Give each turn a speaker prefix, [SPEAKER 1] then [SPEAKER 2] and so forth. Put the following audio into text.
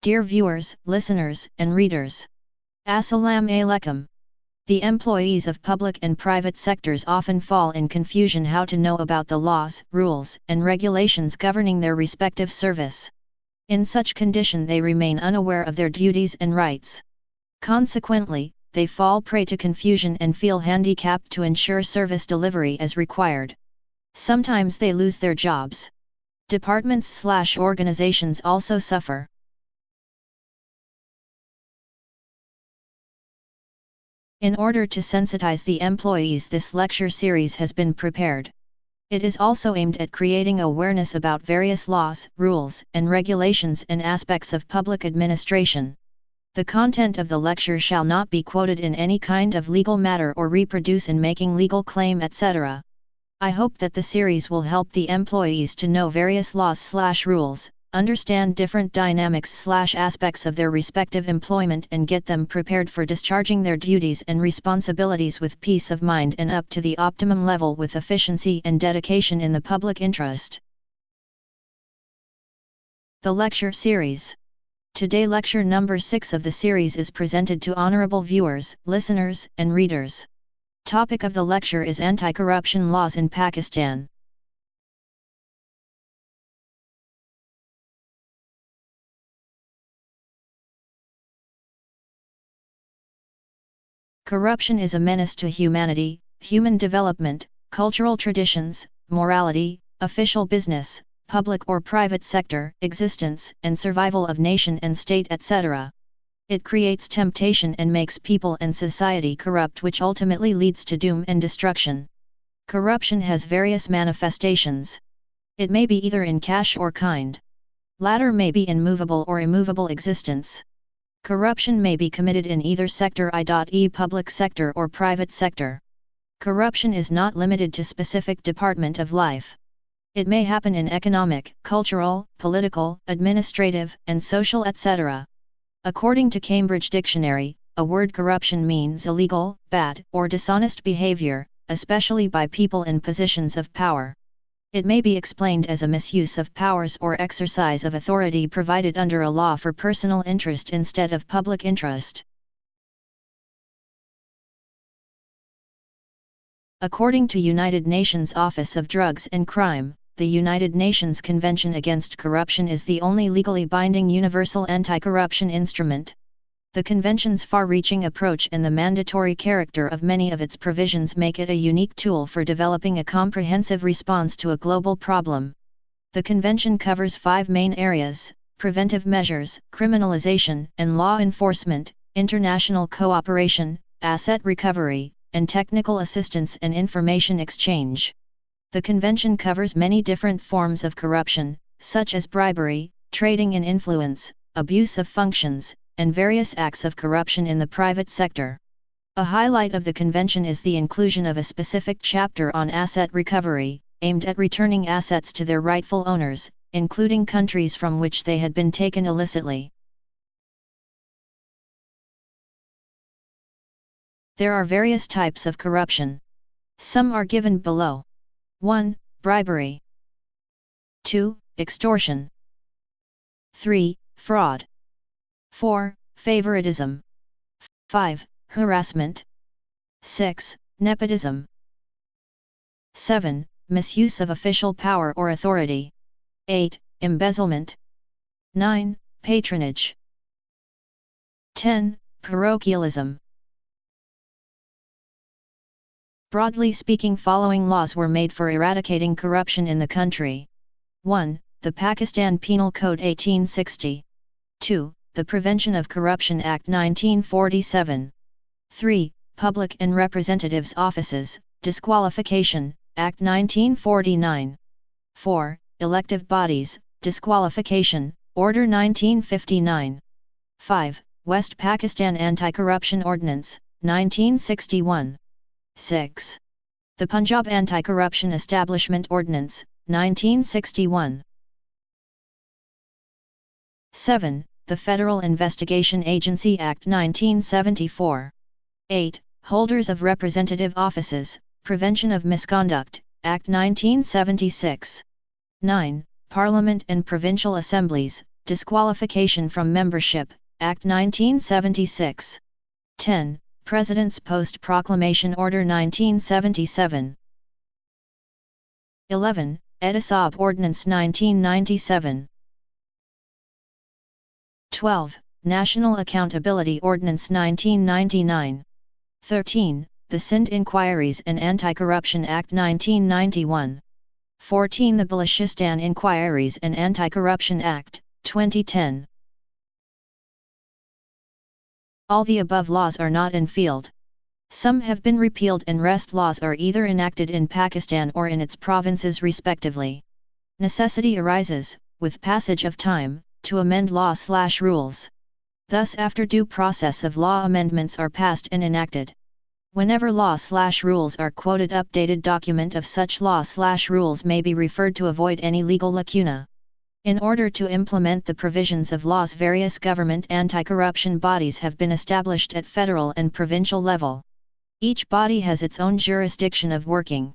[SPEAKER 1] Dear viewers, listeners, and readers. Assalamu alaikum. The employees of public and private sectors often fall in confusion how to know about the laws, rules, and regulations governing their respective service. In such condition they remain unaware of their duties and rights. Consequently, they fall prey to confusion and feel handicapped to ensure service delivery as required. Sometimes they lose their jobs. Departments/organizations also suffer. In order to sensitize the employees, this lecture series has been prepared. It is also aimed at creating awareness about various laws, rules, and regulations and aspects of public administration. The content of the lecture shall not be quoted in any kind of legal matter or reproduce in making legal claim, etc. I hope that the series will help the employees to know various laws/rules, understand different dynamics/aspects of their respective employment, and get them prepared for discharging their duties and responsibilities with peace of mind and up to the optimum level with efficiency and dedication in the public interest. The lecture series. Today lecture number 6 of the series is presented to honorable viewers, listeners, and readers. Topic of the lecture is anti-corruption laws in Pakistan. Corruption is a menace to humanity, human development, cultural traditions, morality, official business, public or private sector existence and survival of nation and state, etc. It creates temptation and makes people and society corrupt, which ultimately leads to doom and destruction. Corruption has various manifestations. It may be either in cash or kind. Latter may be in movable or immovable existence. Corruption may be committed in either sector, i.e. public sector or private sector. Corruption is not limited to specific department of life. It may happen in economic, cultural, political, administrative, and social, etc. According to Cambridge Dictionary, a word corruption means illegal, bad, or dishonest behavior, especially by people in positions of power. It may be explained as a misuse of powers or exercise of authority provided under a law for personal interest instead of public interest. According to United Nations Office of Drugs and Crime, the United Nations Convention Against Corruption is the only legally binding universal anti-corruption instrument. The Convention's far-reaching approach and the mandatory character of many of its provisions make it a unique tool for developing a comprehensive response to a global problem. The Convention covers 5 main areas: preventive measures, criminalization and law enforcement, international cooperation, asset recovery, and technical assistance and information exchange. The Convention covers many different forms of corruption, such as bribery, trading in influence, abuse of functions, and various acts of corruption in the private sector. A highlight of the Convention is the inclusion of a specific chapter on asset recovery, aimed at returning assets to their rightful owners, including countries from which they had been taken illicitly. There are various types of corruption. Some are given below. 1. Bribery. 2. Extortion. 3. Fraud. 4. Favoritism. 5. Harassment. 6. Nepotism. 7. Misuse of official power or authority. 8. Embezzlement. 9. Patronage. 10. Parochialism. Broadly speaking, following laws were made for eradicating corruption in the country. 1. The Pakistan Penal Code 1860. 2. The Prevention of Corruption Act 1947. 3. Public and Representatives Offices, Disqualification, Act 1949. 4. Elective Bodies, Disqualification, Order 1959. 5. West Pakistan Anti-Corruption Ordinance, 1961. 6. The Punjab Anti-Corruption Establishment Ordinance, 1961. 7. The Federal Investigation Agency Act 1974. 8. Holders of Representative Offices, Prevention of Misconduct, Act 1976. 9. Parliament and Provincial Assemblies, Disqualification from Membership, Act 1976. 10. President's Post-Proclamation Order 1977. 11. Etisab Ordinance 1997. 12. National Accountability Ordinance 1999. 13. The Sind Inquiries and Anti-Corruption Act 1991. 14. The Balochistan Inquiries and Anti-Corruption Act, 2010. All the above laws are not in field. Some have been repealed and rest laws are either enacted in Pakistan or in its provinces respectively. Necessity arises, with passage of time, to amend law/rules. Thus after due process of law amendments are passed and enacted. Whenever law/rules are quoted, updated document of such law/rules may be referred to avoid any legal lacuna. In order to implement the provisions of laws, various government anti-corruption bodies have been established at federal and provincial level. Each body has its own jurisdiction of working.